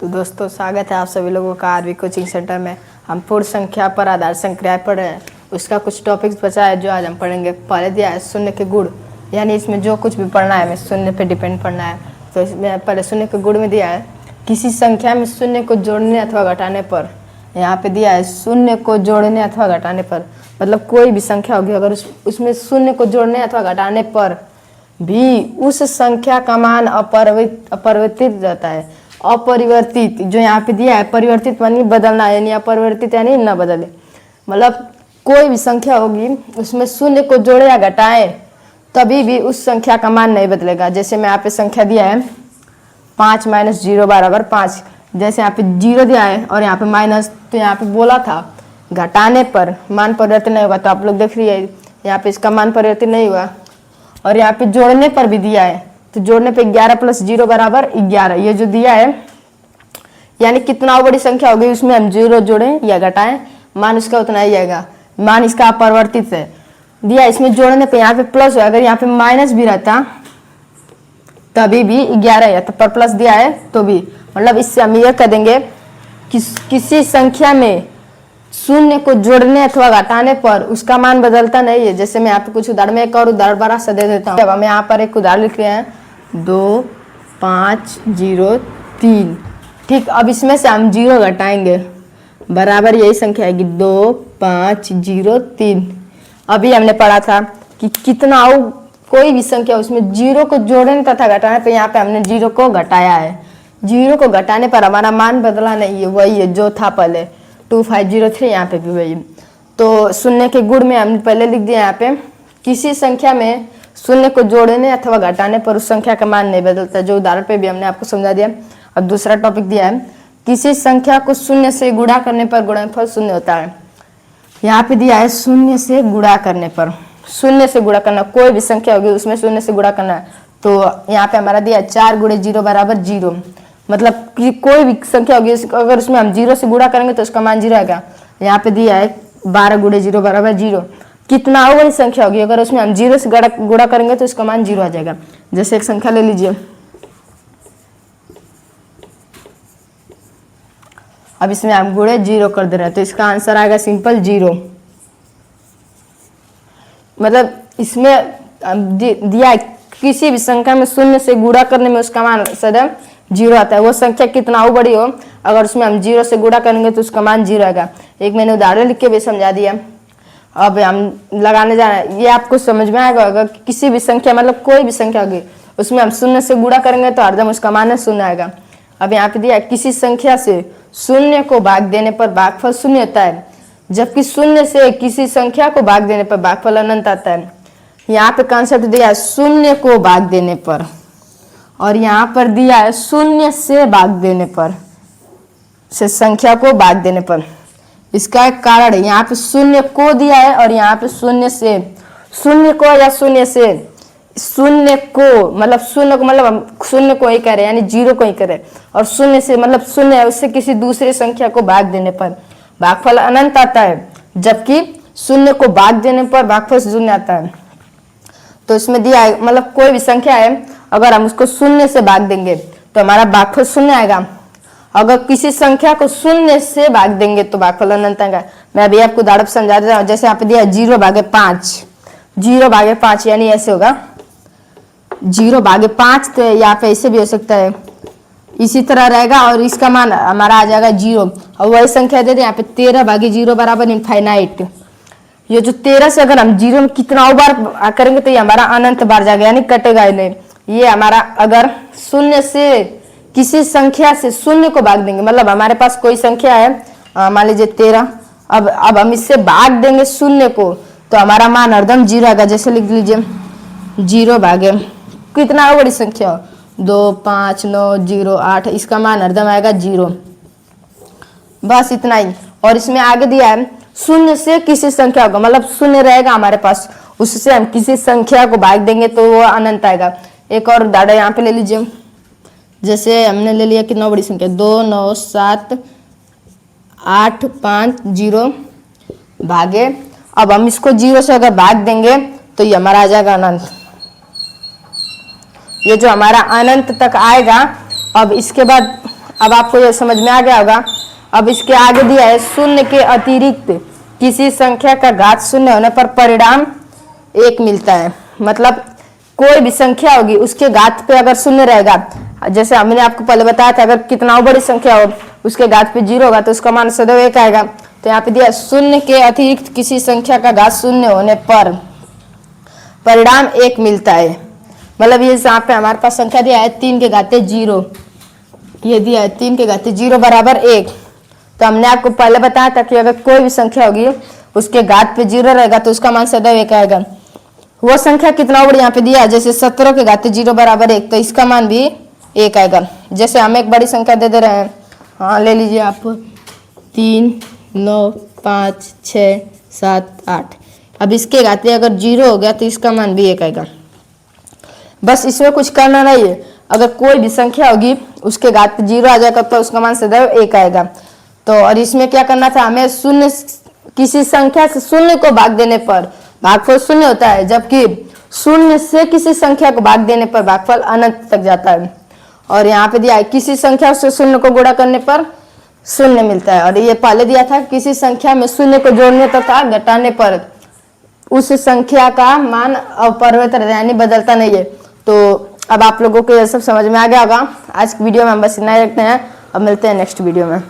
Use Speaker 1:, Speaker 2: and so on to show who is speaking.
Speaker 1: तो दोस्तों स्वागत है आप सभी लोगों का आरवी कोचिंग सेंटर में। हम पूर्ण संख्या पर आधार संक्रियाएं पढ़ रहे हैं। उसका कुछ टॉपिक्स बचा है जो आज हम पढ़ेंगे। पहले दिया है शून्य के गुण, यानी इसमें जो कुछ भी पढ़ना है हमें शून्य पे डिपेंड पढ़ना है। तो इसमें पहले शून्य के गुण में दिया है किसी संख्या में शून्य को जोड़ने अथवा घटाने पर। यहाँ पे दिया है शून्य को जोड़ने अथवा घटाने पर, मतलब कोई भी संख्या होगी अगर उसमें शून्य को जोड़ने अथवा घटाने पर भी उस संख्या का मान अपरिवर्तित रहता है। अपरिवर्तित जो यहाँ पे दिया है, परिवर्तित मानी बदलना, यानी अपरिवर्तित यानी न बदले। मतलब कोई भी संख्या होगी उसमें शून्य को जोड़े या घटाएं तभी भी उस संख्या का मान नहीं बदलेगा। जैसे मैं यहाँ पे संख्या दिया है 5 - 0 = 5। जैसे यहाँ पे 0 दिया है और यहाँ पे माइनस, तो यहाँ पे बोला था घटाने पर मान परिवर्तन नहीं होगा। तो आप लोग देख रही है यहाँ पे इसका मान परिवर्तन नहीं हुआ। और यहाँ पे जोड़ने पर भी दिया है, तो जोड़ने पे 11 + 0 = 11। ये जो दिया है यानी कितना बड़ी संख्या होगी उसमें हम 0 जोड़ें या घटाएं मान उसका उतना ही आएगा। मान इसका अपरिवर्तित है दिया। इसमें जोड़ने पे यहाँ पे प्लस हो, अगर यहाँ पे माइनस भी रहता तभी भी 11 है, तो पर प्लस दिया है तो भी, मतलब इससे हम ये कह देंगे किसी संख्या में शून्य को जोड़ने अथवा घटाने पर उसका मान बदलता नहीं है। जैसे मैं यहाँ पे कुछ उदाहरण में एक और उदाहरण बड़ा सा दे देता हूँ। अब हम यहाँ पर एक उदाहरण लिख रहे हैं 2 5 0 3। ठीक, अब इसमें से हम 0 घटाएंगे बराबर यही संख्या आएगी 2 5 0 3। अभी हमने पढ़ा था कि कितना कोई भी संख्या उसमें 0 को जोड़ने तथा घटाने पर, यहाँ पे हमने 0 को घटाया है। 0 को घटाने पर हमारा मान बदला नहीं है, वही है जो था पहले 2503। यहाँ पे भी वही। तो शून्य के गुण में हमने पहले लिख दिया यहाँ पे किसी संख्या में शून्य को जोड़ने अथवा घटाने पर उस संख्या का मान नहीं बदलता, जो उदाहरण पे भी हमने आपको समझा दिया। अब दूसरा टॉपिक दिया है किसी संख्या को शून्य से गुणा करने पर गुणनफल शून्य होता है। यहाँ पे दिया है शून्य से गुणा करने पर, शून्य से गुणा करना, कोई भी संख्या होगी उसमें शून्य से गुणा करना है। तो यहाँ पे हमारा दिया 4 × 0 = 0, मतलब कि कोई भी संख्या होगी अगर उसमें हम 0 से गुणा करेंगे तो उसका मान 0 आएगा। यहाँ पे दिया है 12 × 0 = 0। कितना बड़ी संख्या होगी अगर उसमें हम 0 से गुणा करेंगे तो उसका मान 0 आ जाएगा। जैसे एक संख्या ले लीजिए, अब इसमें हम गुणे 0 कर दे रहे हैं तो इसका आंसर आएगा सिंपल 0। मतलब इसमें दिया है किसी भी संख्या में शून्य से गुणा करने में उसका मान सदैव 0 आता है। वो संख्या कितना हो बड़ी हो अगर उसमें हम 0 से गुणा करेंगे तो उसका मान 0 आएगा। एक मैंने उदाहरण लिख के भी समझा दिया। अब हम लगाने जा रहे हैं, ये आपको समझ में आएगा। अगर किसी भी संख्या, मतलब कोई भी संख्या होगी उसमें हम शून्य से गुणा करेंगे तो हरदम उसका मान 0 आएगा। अब यहाँ पे दिया किसी संख्या से शून्य को भाग देने पर भागफल 0 होता है, जबकि शून्य से किसी संख्या को भाग देने पर भागफल अनंत आता है। यहाँ पे कॉन्सेप्ट दिया है शून्य को भाग देने पर, और यहाँ पर दिया है शून्य से भाग देने पर, से संख्या को भाग देने पर। इसका एक कारण है, यहाँ पे शून्य को दिया है और यहाँ पे शून्य से, शून्य को या शून्य से, शून्य को मतलब शून्य को, मतलब हम शून्य को ही करें यानी 0 को ही करें, और शून्य से मतलब शून्य है उससे किसी दूसरी संख्या को भाग देने पर भागफल अनंत आता है, जबकि शून्य को भाग देने पर भागफल 0 आता है। तो इसमें दिया है मतलब कोई भी संख्या है अगर हम उसको शून्य से भाग देंगे तो हमारा भागफल 0 आएगा। अगर किसी संख्या को शून्य से भाग देंगे तो भागफल अनंत आएगा। मैं अभी आपको उदाहरण समझा देता हूँ। जैसे यहाँ पे दिया 0/5, 0/5 यानी ऐसे होगा 0/5, तो यहाँ पे ऐसे भी हो सकता है, इसी तरह रहेगा और इसका मान हमारा आ जाएगा 0। और वही संख्या दे दे यहाँ पे 13/0 = इनफाइनाइट। ये जो 13 से अगर हम 0 में कितना बार करेंगे तो ये हमारा अनंत बार जाएगा, यानी कटेगा ही नहीं। ये हमारा अगर शून्य से किसी संख्या से शून्य को भाग देंगे, मतलब हमारे पास कोई संख्या है मान लीजिए 13, अब हम इससे भाग देंगे शून्य को तो हमारा मान हरदम 0 आएगा। जैसे लिख लीजिए 0 कितना बड़ी संख्या हो 2 5 9 0 8, इसका मान हरदम आएगा 0। बस इतना ही। और इसमें आगे दिया है शून्य से किसी संख्या को, मतलब शून्य रहेगा हमारे पास, उससे हम किसी संख्या को भाग देंगे तो वो अनंत आएगा। एक और उदाहरण यहाँ पे ले लीजिए। जैसे हमने ले लिया कितना बड़ी संख्या 2 9 7 8 5 0 भागे, अब हम इसको 0 से अगर भाग देंगे तो ये हमारा आ जाएगा अनंत। ये जो हमारा अनंत तक आएगा, अब इसके बाद अब आपको ये समझ में आ गया होगा। अब इसके आगे दिया है शून्य के अतिरिक्त किसी संख्या का घात शून्य होने पर परिणाम 1 मिलता है। मतलब कोई भी संख्या होगी उसके घात पे अगर शून्य रहेगा, जैसे हमने आपको पहले बताया था अगर कितना बड़ी संख्या हो उसके घात पे 0 होगा तो उसका मान सदैव 1 आएगा। तो यहाँ पे दिया शून्य के अतिरिक्त किसी संख्या का घात शून्य होने पर परिणाम 1 मिलता है। मतलब ये यहाँ पे हमारे पास संख्या दिया है 3 के घाते 0, ये दिया है 3 के घाते 0 बराबर 1। तो हमने आपको पहले बताया था कि अगर कोई भी संख्या होगी उसके घात पे 0 रहेगा तो उसका मान सदैव 1 आएगा। वो संख्या कितना बड़ी यहाँ पे दिया है, जैसे 17 के घाते 0 बराबर 1, तो इसका मान भी 1 आएगा। जैसे हम एक बड़ी संख्या दे रहे हैं, हाँ ले लीजिए आप 3, 9, 5, 6, 7, 8। अब इसके घाते अगर 0 हो गया तो इसका मान भी 1 आएगा। बस इसमें कुछ करना नहीं है, अगर कोई भी संख्या होगी उसके घात पे 0 आ जाएगा तो उसका मान सदैव 1 आएगा। तो और इसमें क्या करना था हमें, शून्य किसी संख्या से शून्य को भाग देने पर भागफल शून्य होता है, जबकि शून्य से किसी संख्या को भाग देने पर भागफल अनंत तक जाता है। और यहाँ पे दिया है किसी संख्या से शून्य को गुणा करने पर शून्य मिलता है। और ये पहले दिया था किसी संख्या में शून्य को जोड़ने तथा घटाने पर उस संख्या का मान अपरिवर्तित यानी बदलता नहीं है। तो अब आप लोगों को ये सब समझ में आ गया होगा। आज की वीडियो में हम बस इतना ही रखते हैं, अब मिलते हैं नेक्स्ट वीडियो में।